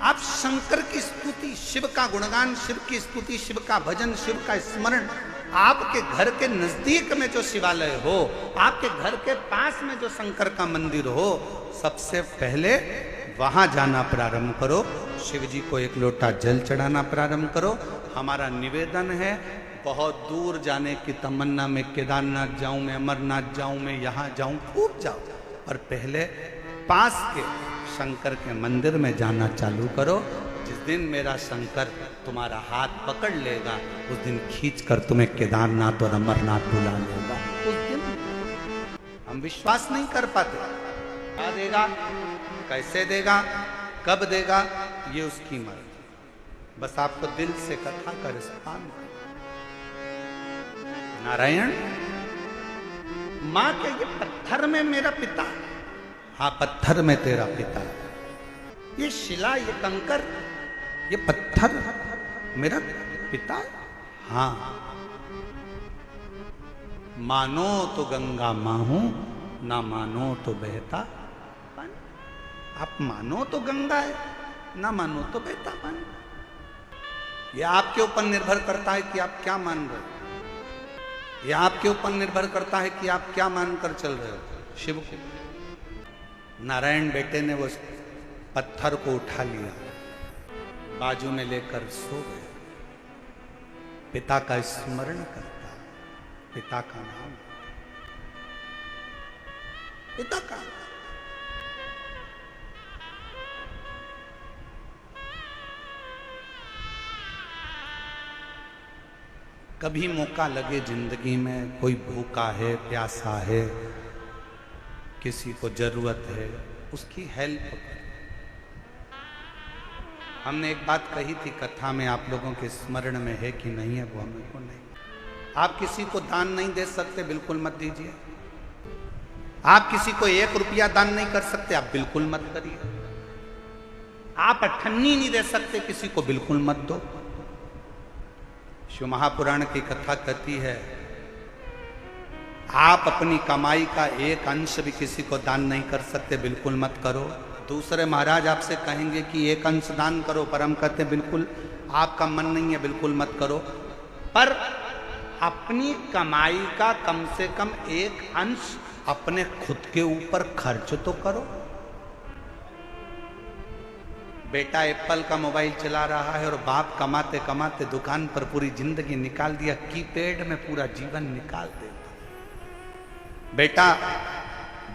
आप शंकर की स्तुति, शिव का गुणगान, शिव की स्तुति, शिव का भजन, शिव का स्मरण, आपके घर के नजदीक में जो शिवालय हो, आपके घर के पास में जो शंकर का मंदिर हो, सबसे पहले वहां जाना प्रारंभ करो। शिव जी को एक लोटा जल चढ़ाना प्रारंभ करो। हमारा निवेदन है, बहुत दूर जाने की तमन्ना में, केदारनाथ जाऊं मैं, अमरनाथ जाऊं मैं, यहां जाऊं, खूब जाओ, और पहले पास के शंकर के मंदिर में जाना चालू करो। जिस दिन मेरा शंकर तुम्हारा हाथ पकड़ लेगा, उस दिन खींच कर तुम्हें केदारनाथ और अमरनाथ बुला लेगा। उस दिन हम विश्वास नहीं कर पाते, क्या देगा, कैसे देगा, कब देगा, ये उसकी मर्जी। बस आपको दिल से कथा का रिस्पान करो। नारायण, मां के ये पत्थर में मेरा पिता, हाँ पत्थर में तेरा पिता, ये शिला, ये कंकर, ये पत्थर मेरा पिता, हाँ। मानो तो गंगा मां हूं, ना मानो तो बहता पानी। आप मानो तो गंगा है, ना मानो तो बहता पानी। यह आपके ऊपर निर्भर करता है कि आप क्या मान रहे हो। यह आपके ऊपर निर्भर करता है कि आप क्या मानकर चल रहे हो। शिव को, नारायण बेटे ने वो पत्थर को उठा लिया, बाजू में लेकर सो गए। पिता का स्मरण करता, पिता का नाम, पिता का। कभी मौका लगे जिंदगी में, कोई भूखा है, प्यासा है, किसी को जरूरत है, उसकी हेल्प करें। हमने एक बात कही थी कथा में, आप लोगों के स्मरण में है कि नहीं है वो हमें को नहीं। आप किसी को दान नहीं दे सकते, बिल्कुल मत दीजिए। आप किसी को 1 रुपया दान नहीं कर सकते, आप बिल्कुल मत करिए। आप अठन्नी नहीं दे सकते किसी को, बिल्कुल मत दो। शिव महापुराण की कथा कहती है, आप अपनी कमाई का 1 अंश भी किसी को दान नहीं कर सकते, बिल्कुल मत करो। दूसरे महाराज आपसे कहेंगे कि 1 अंश दान करो, पर हम कहते हैं बिल्कुल आपका मन नहीं है, बिल्कुल मत करो। पर अपनी कमाई का कम से कम 1 अंश अपने खुद के ऊपर खर्च तो करो। बेटा एप्पल का मोबाइल चला रहा है और बाप कमाते कमाते दुकान पर पूरी जिंदगी निकाल दिया, कीपैड में पूरा जीवन निकाल देता। बेटा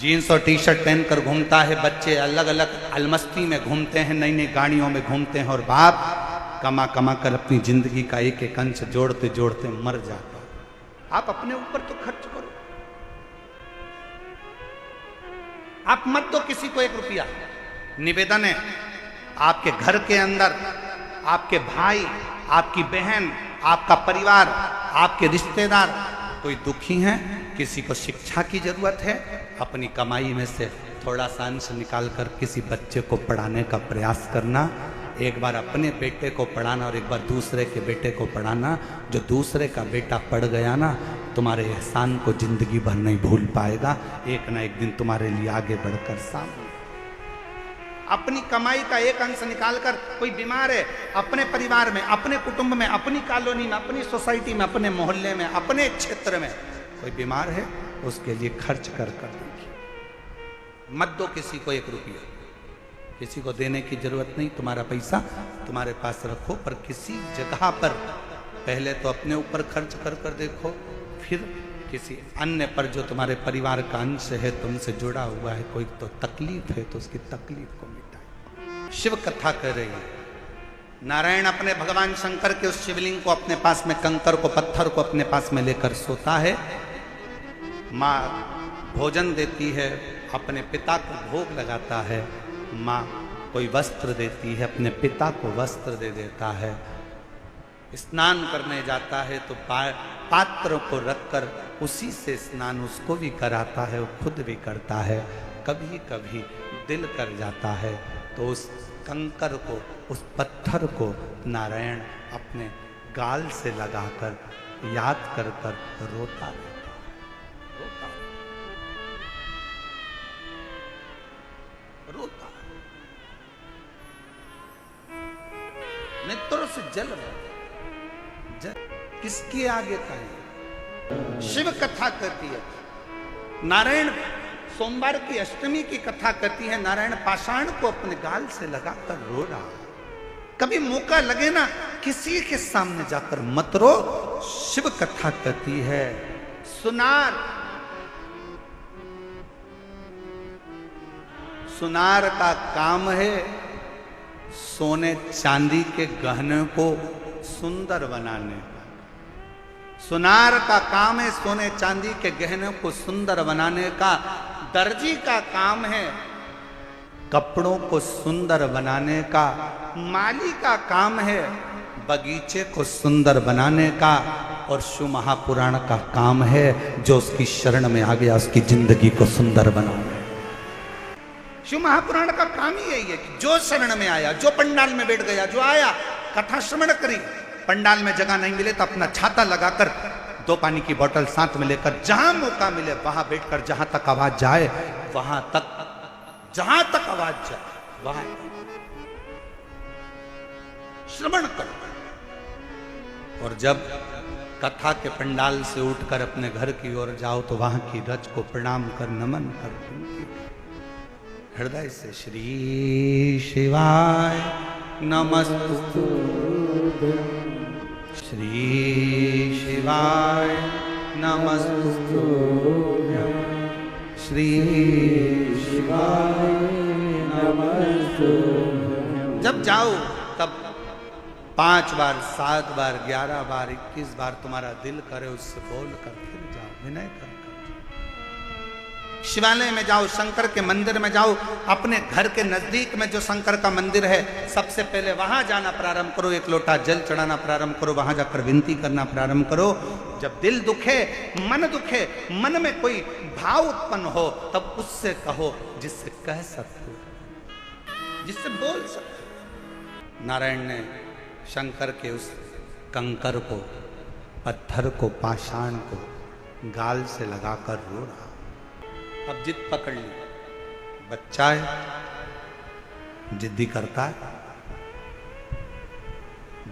जीन्स और टी शर्ट पहनकर घूमता है, बच्चे अलग अलग अलमस्ती में घूमते हैं, नई नई गाड़ियों में घूमते हैं, और बाप कमा कमा कर अपनी जिंदगी का 1 अंश जोड़ते जोड़ते मर जाता। आप अपने ऊपर तो खर्च करो। आप मत दो किसी को 1 रुपया। निवेदन है, आपके घर के अंदर आपके भाई, आपकी बहन, आपका परिवार, आपके रिश्तेदार कोई दुखी हैं, किसी को शिक्षा की जरूरत है, अपनी कमाई में से थोड़ा सा अंश निकाल कर किसी बच्चे को पढ़ाने का प्रयास करना। एक बार अपने बेटे को पढ़ाना और एक बार दूसरे के बेटे को पढ़ाना। जो दूसरे का बेटा पढ़ गया ना, तुम्हारे एहसान को जिंदगी भर नहीं भूल पाएगा। एक ना एक दिन तुम्हारे लिए आगे बढ़कर सामने। अपनी कमाई का 1 अंश निकालकर, कोई बीमार है, अपने परिवार में, अपने कुटुंब में, अपनी कॉलोनी में, अपनी सोसाइटी में, अपने मोहल्ले में, अपने क्षेत्र में कोई बीमार है, उसके लिए खर्च कर देखिए। मत दो किसी को 1 रुपया, किसी को देने की जरूरत नहीं। तुम्हारा पैसा तुम्हारे पास रखो, पर किसी जगह पर पहले तो अपने ऊपर खर्च कर कर देखो, फिर किसी अन्य पर जो तुम्हारे परिवार का अंश है, तुमसे जुड़ा हुआ है, कोई तो तकलीफ है तो उसकी तकलीफ को मिटाए। शिव कथा कर रही है। नारायण अपने भगवान शंकर के उस शिवलिंग को अपने पास में, कंकर को, पत्थर को अपने पास में लेकर सोता है। माँ भोजन देती है, अपने पिता को भोग लगाता है। माँ कोई वस्त्र देती है, अपने पिता को वस्त्र दे देता है। स्नान करने जाता है तो पात्र को रखकर उसी से स्नान उसको भी कराता है, वो खुद भी करता है। कभी कभी दिल कर जाता है तो उस कंकर को, उस पत्थर को नारायण अपने गाल से लगाकर याद कर कर रोता है। नेत्रों से जल जल किसके आगे का है? शिव कथा कहती है, नारायण सोमवार की अष्टमी की कथा कहती है, नारायण पाषाण को अपने गाल से लगाकर रो रहा। कभी मौका लगे ना किसी के सामने जाकर मत रो। शिव कथा कहती है, सुनार का काम है सोने चांदी के गहने को सुंदर बनाने का। सुनार का काम है सोने चांदी के गहने को सुंदर बनाने का। दर्जी का काम है कपड़ों को सुंदर बनाने का। माली का काम है बगीचे को सुंदर बनाने का। और शिव महापुराण का काम है जो उसकी शरण में आ गया उसकी जिंदगी को सुंदर बनाना। शिव महापुराण का काम ही यही है कि जो शरण में आया, जो पंडाल में बैठ गया, जो आया कथा श्रवण करी, पंडाल में जगह नहीं मिले तो अपना छाता लगाकर 2 पानी की बोतल साथ में लेकर जहां मौका मिले वहां बैठकर जहां तक आवाज जाए वहां तक, जहां तक आवाज जाए वहां श्रवण करो। और जब कथा के पंडाल से उठकर अपने घर की ओर जाओ तो वहां की रज को प्रणाम कर नमन कर हृदय से श्री शिवाय नमस्तुते, श्री शिवाय नमस्तुते, श्री शिवाय नमस्तुते। जब जाओ तब 5 बार, 7 बार, 11 बार, 21 बार तुम्हारा दिल करे उससे बोल कर फिर जाओ, विनय कर। शिवालय में जाओ, शंकर के मंदिर में जाओ, अपने घर के नजदीक में जो शंकर का मंदिर है सबसे पहले वहां जाना प्रारंभ करो, 1 लोटा जल चढ़ाना प्रारंभ करो, वहां जाकर विनती करना प्रारंभ करो। जब दिल दुखे, मन दुखे, मन में कोई भाव उत्पन्न हो तब उससे कहो जिससे कह सकते हो, जिससे बोल सकते। नारायण ने शंकर के उस कंकर को, पत्थर को, पाषाण को गाल से लगाकर रो रहा। अब जिद पकड़ ली, बच्चा है, जिद्दी करता है,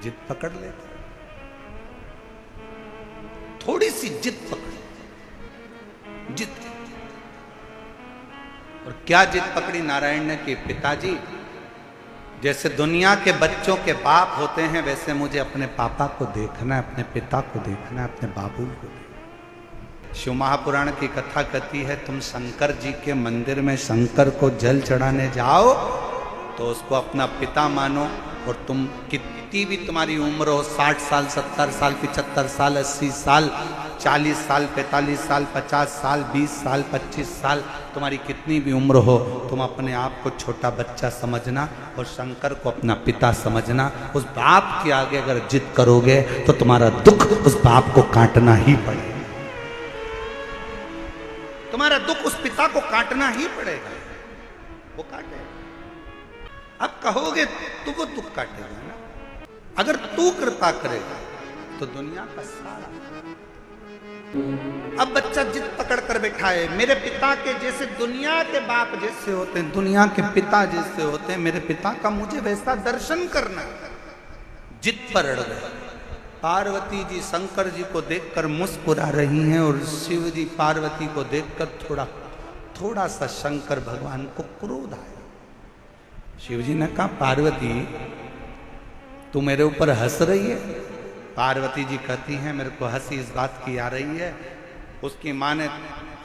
जिद पकड़ लेता। थोड़ी सी जिद पकड़ी, जिद। और क्या जिद पकड़ी नारायण ने कि पिताजी जैसे दुनिया के बच्चों के बाप होते हैं वैसे मुझे अपने पापा को देखना है, अपने पिता को देखना है, अपने बाबू को देखना। शिव महापुराण की कथा कहती है तुम शंकर जी के मंदिर में शंकर को जल चढ़ाने जाओ तो उसको अपना पिता मानो। और तुम कितनी भी तुम्हारी उम्र हो, 60 साल, 70 साल, 75 साल, 80 साल, 40 साल, 45 साल, 50 साल, 20 साल, 25 साल, तुम्हारी कितनी भी उम्र हो, तुम अपने आप को छोटा बच्चा समझना और शंकर को अपना पिता समझना। उस बाप के आगे अगर जिद करोगे तो तुम्हारा दुख उस बाप को काटना ही पड़ेगा, तुम्हारा दुख उस पिता को काटना ही पड़ेगा, वो काटेगा। अब कहोगे तो वो दुख काटेगा ना। अगर तू कृपा करेगा तो दुनिया का सारा। अब बच्चा जिद पकड़ कर बैठा है, मेरे पिता के जैसे दुनिया के बाप जैसे होते हैं, दुनिया के पिता जैसे होते हैं, मेरे पिता का मुझे वैसा दर्शन करना। जिद पर अड़ गए। पार्वती जी शंकर जी को देखकर मुस्कुरा रही हैं और शिव जी पार्वती को देखकर थोड़ा सा शंकर भगवान को क्रोध आया। शिव जी ने कहा पार्वती तू मेरे ऊपर हंस रही है? पार्वती जी कहती हैं मेरे को हंसी इस बात की आ रही है, उसकी माँ ने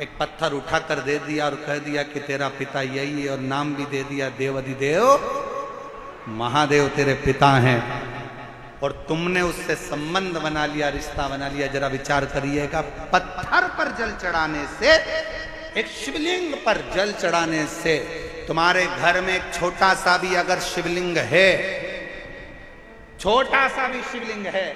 एक पत्थर उठाकर दे दिया और कह दिया कि तेरा पिता यही है, और नाम भी दे दिया देवाधिदेव महादेव तेरे पिता हैं, और तुमने उससे संबंध बना लिया, रिश्ता बना लिया। जरा विचार करिएगा, पत्थर पर जल चढ़ाने से, एक शिवलिंग पर जल चढ़ाने से, तुम्हारे घर में एक छोटा सा भी अगर शिवलिंग है, छोटा सा भी शिवलिंग है,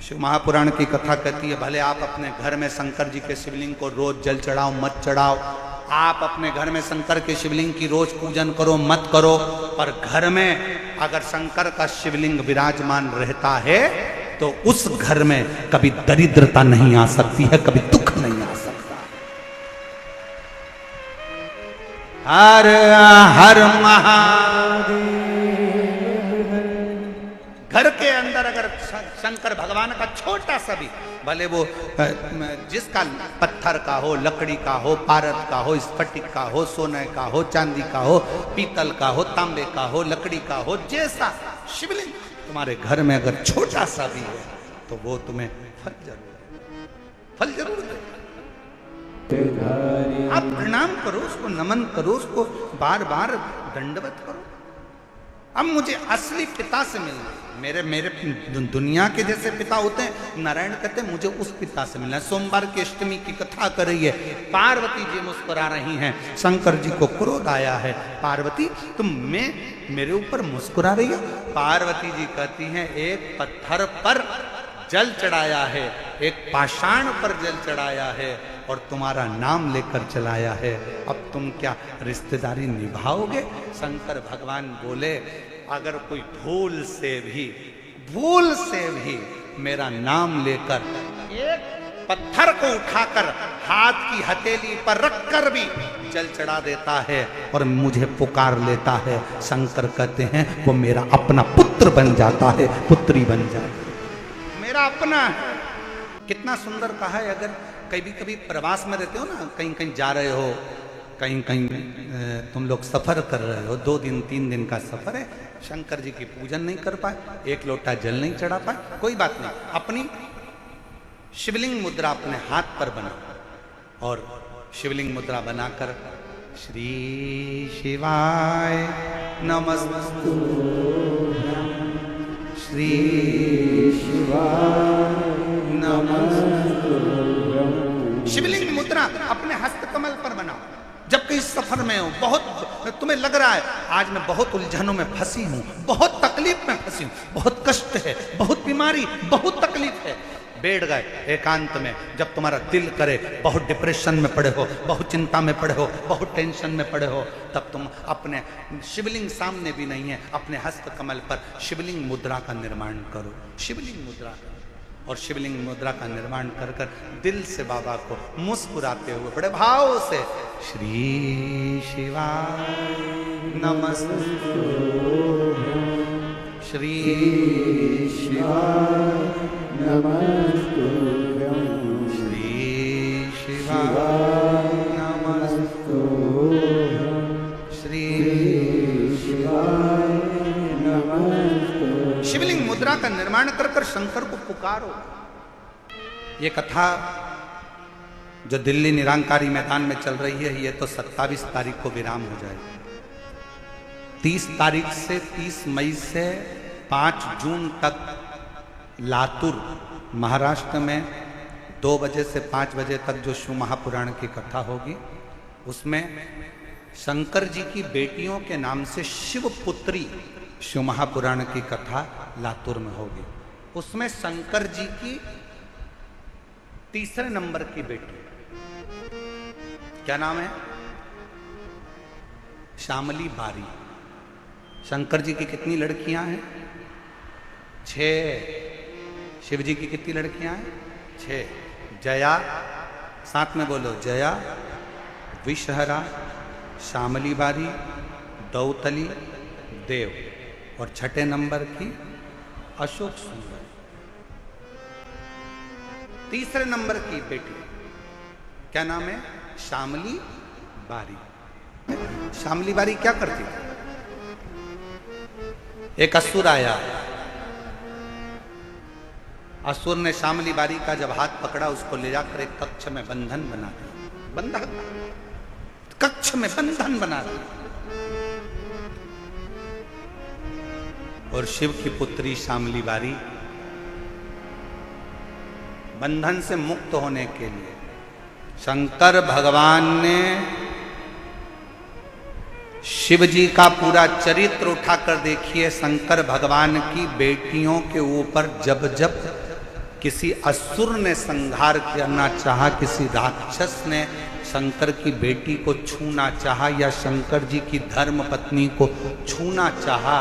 शिव महापुराण की कथा कहती है भले आप अपने घर में शंकर जी के शिवलिंग को रोज जल चढ़ाओ मत चढ़ाओ, आप अपने घर में शंकर के शिवलिंग की रोज पूजन करो मत करो, पर घर में अगर शंकर का शिवलिंग विराजमान रहता है तो उस घर में कभी दरिद्रता नहीं आ सकती है, कभी दुख नहीं आ सकता। हर हर महादेव घर के अंदर अगर शंकर भगवान का छोटा सा भी, भले वो जिसका पत्थर का हो, लकड़ी का हो, पारद का हो, स्फटिक का हो, सोने का हो, चांदी का हो, पीतल का हो, तांबे का हो, लकड़ी का हो, जैसा शिवलिंग तुम्हारे घर में अगर छोटा सा भी है तो वो तुम्हें फल जरूर दे। आप प्रणाम करो उसको, नमन करो उसको, बार बार दंडवत करो। अब मुझे असली पिता से मिलना, मेरे दुनिया के जैसे पिता होते हैं, नारायण कहते हैं मुझे उस पिता से मिलना है। सोमवार की अष्टमी की कथा कर रही है, पार्वती जी मुस्कुरा रही हैं, शंकर जी को क्रोध आया है, पार्वती तुम मेरे ऊपर मुस्कुरा रही हो। पार्वती जी कहती हैं एक पत्थर पर जल चढ़ाया है, एक पाषाण पर जल चढ़ाया है और तुम्हारा नाम लेकर चलाया है, अब तुम क्या रिश्तेदारी निभाओगे? शंकर भगवान बोले अगर कोई भूल से भी मेरा नाम लेकर एक पत्थर को उठाकर हाथ की हथेली पर रखकर भी जल चढ़ा देता है और मुझे पुकार लेता है, शंकर कहते हैं वो मेरा अपना पुत्र बन जाता है, पुत्री बन जाता है, मेरा अपना है। कितना सुंदर कहा है। अगर कभी प्रवास में रहते हो ना, कहीं जा रहे हो, कहीं तुम लोग सफर कर रहे हो, 2 दिन 3 दिन का सफर है, शंकर जी की पूजन नहीं कर पाए, एक लोटा जल नहीं चढ़ा पाए, कोई बात नहीं, अपनी शिवलिंग मुद्रा अपने हाथ पर बना और शिवलिंग मुद्रा बनाकर श्री शिवाय नमस्तु, श्री शिवाय नमस्तु। शिवलिंग मुद्रा अपने हस्त कमल पर बनाओ। जब कहीं सफर में हो, बहुत तुम्हें लग रहा है आज मैं बहुत उलझनों में फंसी हूं, बहुत तकलीफ में फंसी हूं, बहुत कष्ट है, बहुत बीमारी, बहुत तकलीफ है, बैठ गए एकांत में, जब तुम्हारा दिल करे, बहुत डिप्रेशन में पड़े हो, बहुत चिंता में पड़े हो, बहुत टेंशन में पड़े हो, तब तुम अपने शिवलिंग सामने भी नहीं है, अपने हस्त कमल पर शिवलिंग मुद्रा का निर्माण करो, शिवलिंग मुद्रा, और शिवलिंग मुद्रा का निर्माण कर कर दिल से बाबा को मुस्कुराते हुए बड़े भाव से श्री शिवाय नमस्तु, श्री शिवाय नमस्तु, श्री शिवाय नमस्तु, श्री शिवाय नमस्तु। शिवलिंग मुद्रा का निर्माण कर कर शंकर को पुकारो। ये कथा जो दिल्ली निरंकारी मैदान में चल रही है, ये तो 27 तारीख को विराम हो जाएगा। 30 तारीख से 30 मई से 5 जून तक लातूर महाराष्ट्र में 2 बजे से 5 बजे तक जो शिव महापुराण की कथा होगी, उसमें शंकर जी की बेटियों के नाम से शिव पुत्री शिव महापुराण की कथा लातूर में होगी। उसमें शंकर जी की 3रे नंबर की बेटी, क्या नाम है? श्यामली बारी। शंकर जी की कितनी लड़कियां हैं? 6। शिव जी की कितनी लड़कियां हैं? 6। जया, साथ में बोलो, जया, विषहरा, श्यामली बारी, दौतली, देव, और 6ठे नंबर की अशोक सुंदर। 3रे नंबर की बेटी क्या नाम है? श्यामली बारी। श्यामली बारी क्या करती थी? एक असुर आया, असुर ने श्यामली बारी का जब हाथ पकड़ा, उसको ले जाकर एक कक्ष में बंधन बना दिया, बंधन, कक्ष में बंधन बना दिया। और शिव की पुत्री श्यामली बारी बंधन से मुक्त होने के लिए शंकर भगवान ने शिव जी का पूरा चरित्र उठाकर देखिए। शंकर भगवान की बेटियों के ऊपर जब जब किसी असुर ने संहार करना चाहा, किसी राक्षस ने शंकर की बेटी को छूना चाहा या शंकर जी की धर्म पत्नी को छूना चाहा,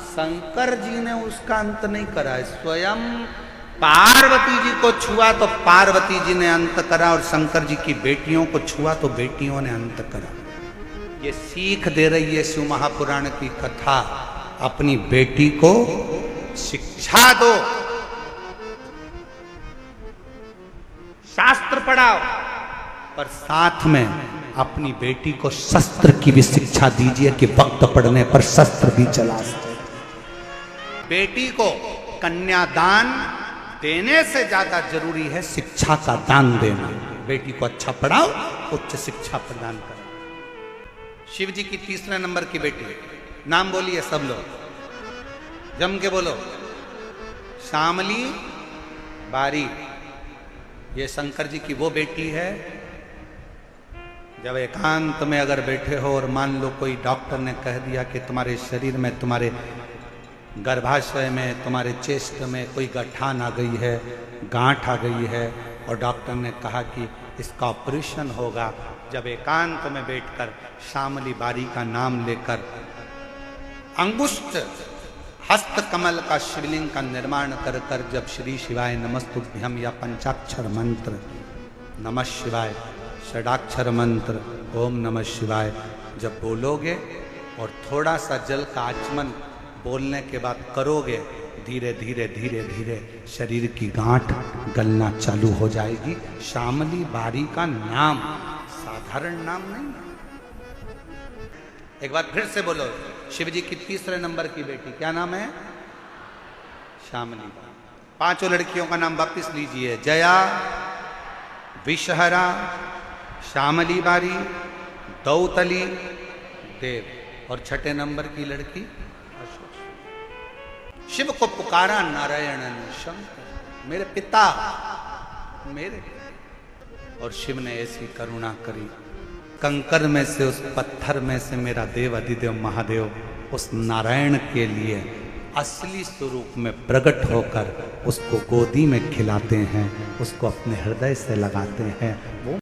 शंकर जी ने उसका अंत नहीं करा। स्वयं पार्वती जी को छुआ तो पार्वती जी ने अंत करा, और शंकर जी की बेटियों को छुआ तो बेटियों ने अंत करा। ये सीख दे रही है शिव महापुराण की कथा, अपनी बेटी को शिक्षा दो, शास्त्र पढ़ाओ, पर साथ में अपनी बेटी को शस्त्र की भी शिक्षा दीजिए कि वक्त पड़ने पर शस्त्र भी चला सके। बेटी को कन्यादान देने से ज्यादा जरूरी है शिक्षा का दान देना। बेटी को अच्छा पढ़ाओ, उच्च शिक्षा प्रदान करो। शिव जी की तीसरे नंबर की बेटी, नाम बोलिए सब लोग, जम के बोलो, श्यामली बारी। ये शंकर जी की वो बेटी है, जब एकांत में अगर बैठे हो और मान लो कोई डॉक्टर ने कह दिया कि तुम्हारे शरीर में, तुम्हारे गर्भाशय में, तुम्हारे चेस्ट में कोई गठान आ गई है, गांठ आ गई है, और डॉक्टर ने कहा कि इसका ऑपरेशन होगा, जब एकांत में बैठकर श्यामली बारी का नाम लेकर अंगुष्ठ हस्त कमल का शिवलिंग का निर्माण कर कर जब श्री शिवाय नमस्तुभ्यम या पंचाक्षर मंत्र नमः शिवाय, षडाक्षर मंत्र ओम नमः शिवाय जब बोलोगे और थोड़ा सा जल का आचमन बोलने के बाद करोगे, धीरे धीरे धीरे धीरे शरीर की गांठ गलना चालू हो जाएगी। श्यामली बारी का नाम साधारण नाम नहीं। एक बार फिर से बोलो, शिव जी की तीसरे नंबर की बेटी, क्या नाम है? श्यामली। पांचों लड़कियों का नाम वापिस लीजिए, जया, विषहरा, श्यामली बारी, दौतली, देव, और छठे नंबर की लड़की शिव को पुकारा नारायण ने शंकर, मेरे पिता, मेरे, और शिव ने ऐसी करुणा करी, कंकर में से, उस पत्थर में से मेरा देव अधिदेव महादेव उस नारायण के लिए असली स्वरूप में प्रकट होकर उसको गोदी में खिलाते हैं, उसको अपने हृदय से लगाते हैं। वो